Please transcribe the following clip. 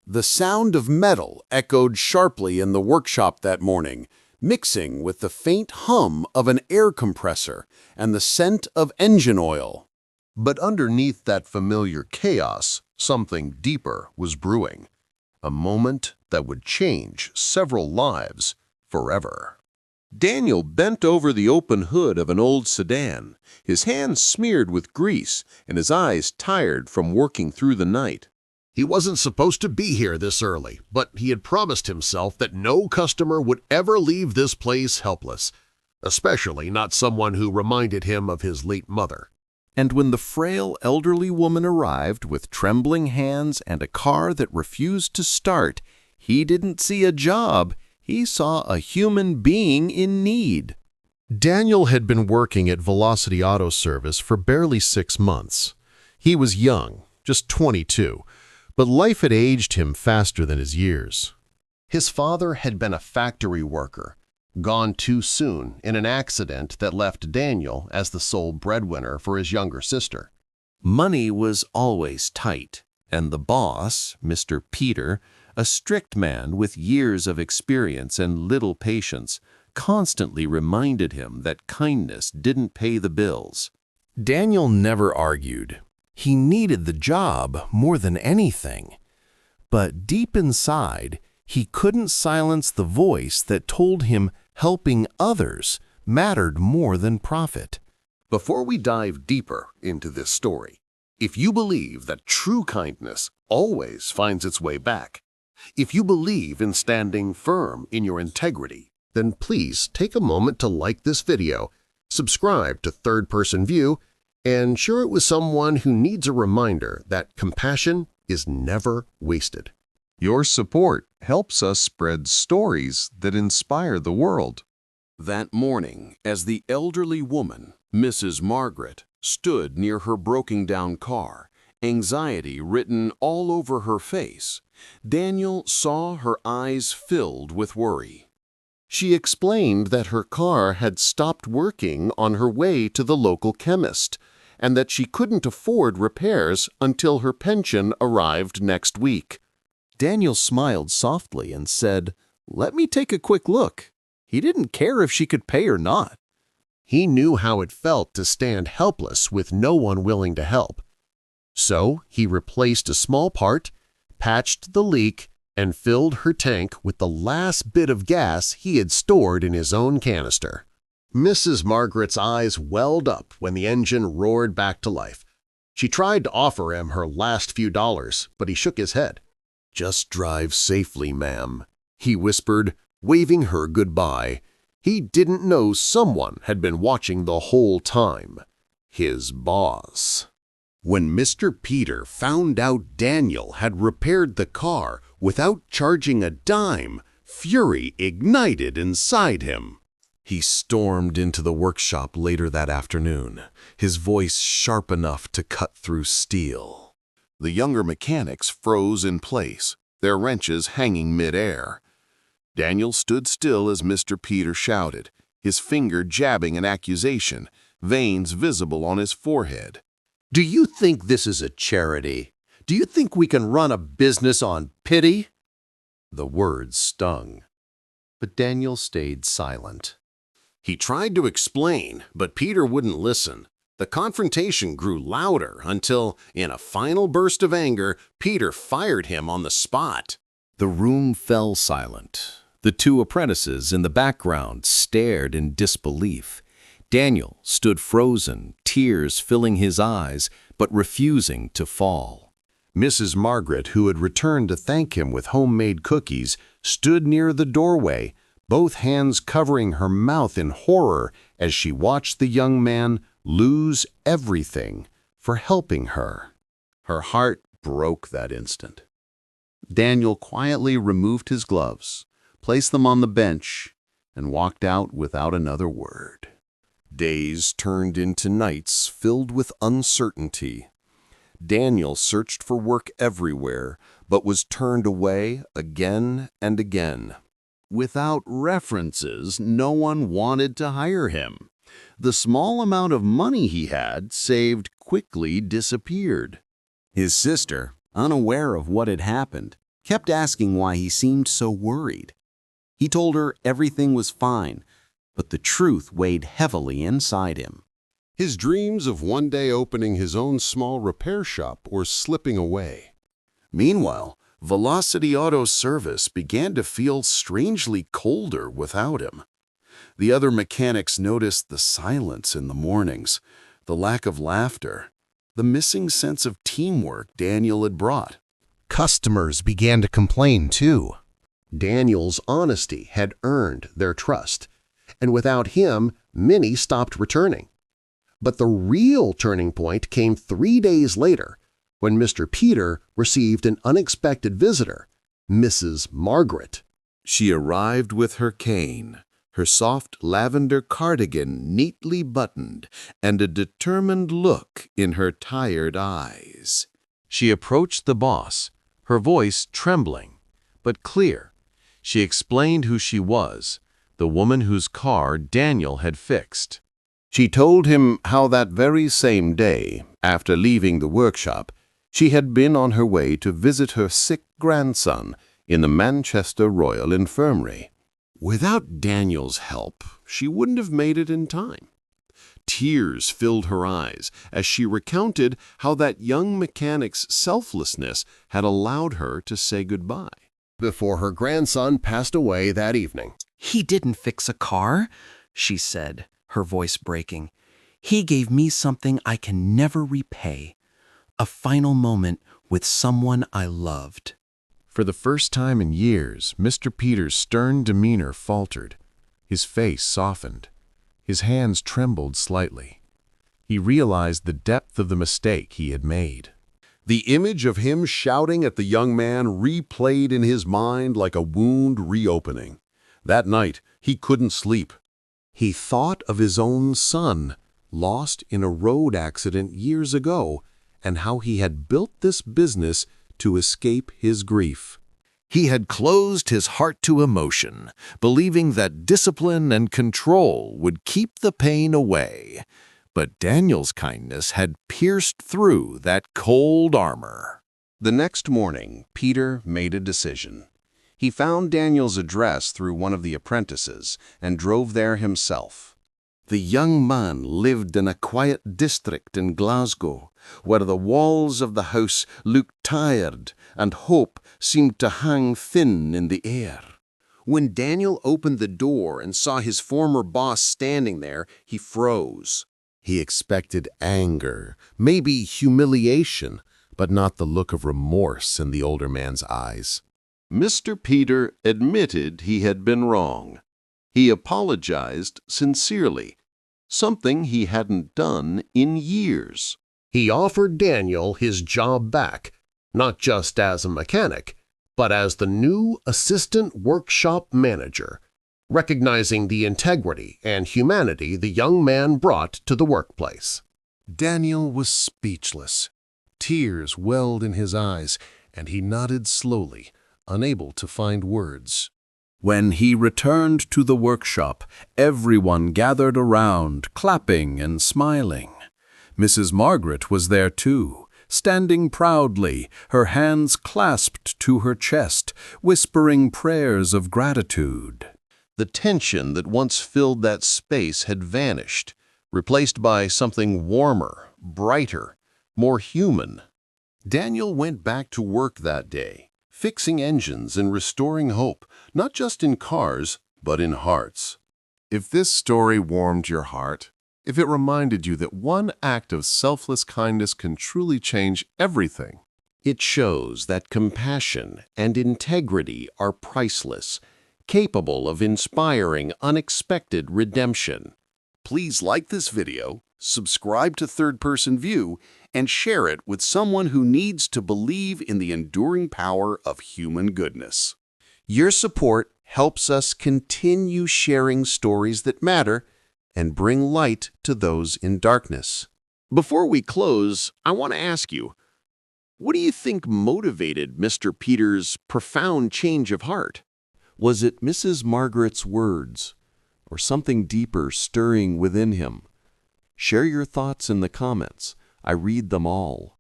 The sound of metal echoed sharply in the workshop that morning, mixing with the faint hum of an air compressor and the scent of engine oil. But underneath that familiar chaos, something deeper was brewing. A moment that would change several lives forever. Daniel bent over the open hood of an old sedan, his hands smeared with grease and his eyes tired from working through the night. He wasn't supposed to be here this early, but he had promised himself that no customer would ever leave this place helpless, especially not someone who reminded him of his late mother. And when the frail elderly woman arrived with trembling hands and a car that refused to start, he didn't see a job, he saw a human being in need. Daniel had been working at Velocity Auto Service for barely 6 months. He was young, just 22, but life had aged him faster than his years. His father had been a factory worker, gone too soon in an accident that left Daniel as the sole breadwinner for his younger sister. Money was always tight, and the boss, Mr. Peter, a strict man with years of experience and little patience, constantly reminded him that kindness didn't pay the bills. Daniel never argued. He needed the job more than anything. But deep inside, he couldn't silence the voice that told him helping others mattered more than profit. Before we dive deeper into this story, if you believe that true kindness always finds its way back, if you believe in standing firm in your integrity, then please take a moment to like this video, subscribe to Third Person View, and share it with someone who needs a reminder that compassion is never wasted. Your support helps us spread stories that inspire the world. That morning, as the elderly woman, Mrs. Margaret, stood near her broken-down car, anxiety written all over her face, Daniel saw her eyes filled with worry. She explained that her car had stopped working on her way to the local chemist, and that she couldn't afford repairs until her pension arrived next week. Daniel smiled softly and said, "Let me take a quick look." He didn't care if she could pay or not. He knew how it felt to stand helpless with no one willing to help. So he replaced a small part, patched the leak, and filled her tank with the last bit of gas he had stored in his own canister. Mrs. Margaret's eyes welled up when the engine roared back to life. She tried to offer him her last few dollars, but he shook his head. "Just drive safely, ma'am," he whispered, waving her goodbye. He didn't know someone had been watching the whole time. His boss. When Mr. Peter found out Daniel had repaired the car without charging a dime, fury ignited inside him. He stormed into the workshop later that afternoon, his voice sharp enough to cut through steel. The younger mechanics froze in place, their wrenches hanging mid-air. Daniel stood still as Mr. Peter shouted, his finger jabbing an accusation, veins visible on his forehead. "Do you think this is a charity? Do you think we can run a business on pity?" The words stung, but Daniel stayed silent. He tried to explain, but Peter wouldn't listen. The confrontation grew louder until, in a final burst of anger, Peter fired him on the spot. The room fell silent. The two apprentices in the background stared in disbelief. Daniel stood frozen, tears filling his eyes, but refusing to fall. Mrs. Margaret, who had returned to thank him with homemade cookies, stood near the doorway, both hands covering her mouth in horror as she watched the young man lose everything for helping her. Her heart broke that instant. Daniel quietly removed his gloves, placed them on the bench, and walked out without another word. Days turned into nights filled with uncertainty. Daniel searched for work everywhere, but was turned away again and again. Without references, no one wanted to hire him. The small amount of money he had saved quickly disappeared. His sister, unaware of what had happened, kept asking why he seemed so worried. He told her everything was fine, but the truth weighed heavily inside him. His dreams of one day opening his own small repair shop were slipping away. Meanwhile, Velocity Auto Service began to feel strangely colder without him. The other mechanics noticed the silence in the mornings, the lack of laughter, the missing sense of teamwork Daniel had brought. Customers began to complain too. Daniel's honesty had earned their trust, and without him, many stopped returning. But the real turning point came 3 days later, when Mr. Peter received an unexpected visitor, Mrs. Margaret. She arrived with her cane, her soft lavender cardigan neatly buttoned, and a determined look in her tired eyes. She approached the boss, her voice trembling, but clear. She explained who she was, the woman whose car Daniel had fixed. She told him how that very same day, after leaving the workshop, she had been on her way to visit her sick grandson in the Manchester Royal Infirmary. Without Daniel's help, she wouldn't have made it in time. Tears filled her eyes as she recounted how that young mechanic's selflessness had allowed her to say goodbye. Before her grandson passed away that evening. "He didn't fix a car," she said, her voice breaking. "He gave me something I can never repay, a final moment with someone I loved." For the first time in years, Mr. Peter's stern demeanor faltered. His face softened. His hands trembled slightly. He realized the depth of the mistake he had made. The image of him shouting at the young man replayed in his mind like a wound reopening. That night, he couldn't sleep. He thought of his own son, lost in a road accident years ago, and how he had built this business to escape his grief. He had closed his heart to emotion, believing that discipline and control would keep the pain away. But Daniel's kindness had pierced through that cold armor. The next morning, Peter made a decision. He found Daniel's address through one of the apprentices and drove there himself. The young man lived in a quiet district in Glasgow, where the walls of the house looked tired and hope seemed to hang thin in the air. When Daniel opened the door and saw his former boss standing there, he froze. He expected anger, maybe humiliation, but not the look of remorse in the older man's eyes. Mr. Peter admitted he had been wrong. He apologized sincerely, something he hadn't done in years. He offered Daniel his job back, not just as a mechanic, but as the new assistant workshop manager, recognizing the integrity and humanity the young man brought to the workplace. Daniel was speechless. Tears welled in his eyes, and he nodded slowly, unable to find words. When he returned to the workshop, everyone gathered around, clapping and smiling. Mrs. Margaret was there too, standing proudly, her hands clasped to her chest, whispering prayers of gratitude. The tension that once filled that space had vanished, replaced by something warmer, brighter, more human. Daniel went back to work that day, fixing engines and restoring hope, not just in cars, but in hearts. If this story warmed your heart, if it reminded you that one act of selfless kindness can truly change everything, it shows that compassion and integrity are priceless, capable of inspiring unexpected redemption. Please like this video, subscribe to Third Person View, and share it with someone who needs to believe in the enduring power of human goodness. Your support helps us continue sharing stories that matter and bring light to those in darkness. Before we close, I want to ask you, what do you think motivated Mr. Peter's profound change of heart? Was it Mrs. Margaret's words, or something deeper stirring within him? Share your thoughts in the comments. I read them all.